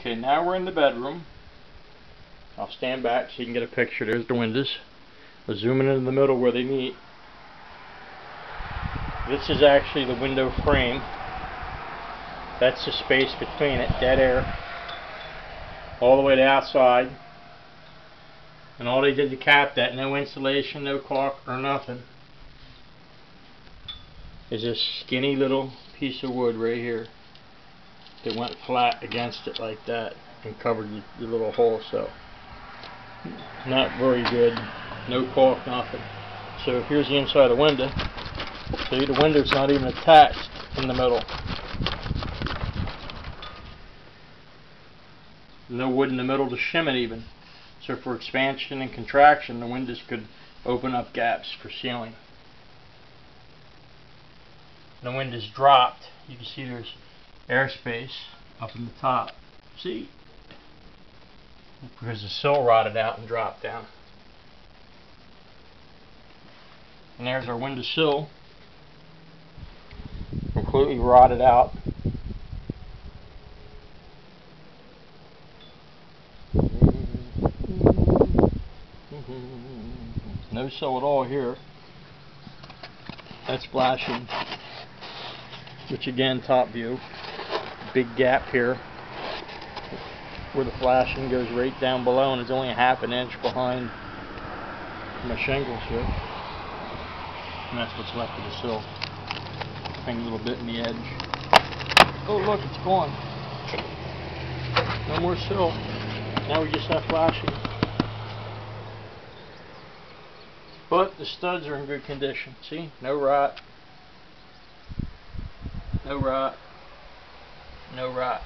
Okay, now we're in the bedroom. I'll stand back so you can get a picture. There's the windows. We'll zoom in the middle where they meet. This is actually the window frame. That's the space between it, dead air, all the way to outside. And all they did to cap that, no insulation, no caulk or nothing, is this skinny little piece of wood right here that went flat against it like that and covered the little hole. So not very good, no caulk, nothing. So here's the inside of the window. See, the window's not even attached in the middle. No wood in the middle to shim it even. So for expansion and contraction, the windows could open up gaps for sealing. The windows dropped. You can see there's airspace up in the top. See? Because the sill rotted out and dropped down. And there's our window sill. Completely rotted out. No sill at all here. That's flashing. Which again, top view. Big gap here where the flashing goes right down below, and it's only a half an inch behind my shingles here. And that's what's left of the sill. Hang a little bit in the edge. Oh look, it's gone. No more sill. Now we just have flashing. But the studs are in good condition. See? No rot. No rot. No rot.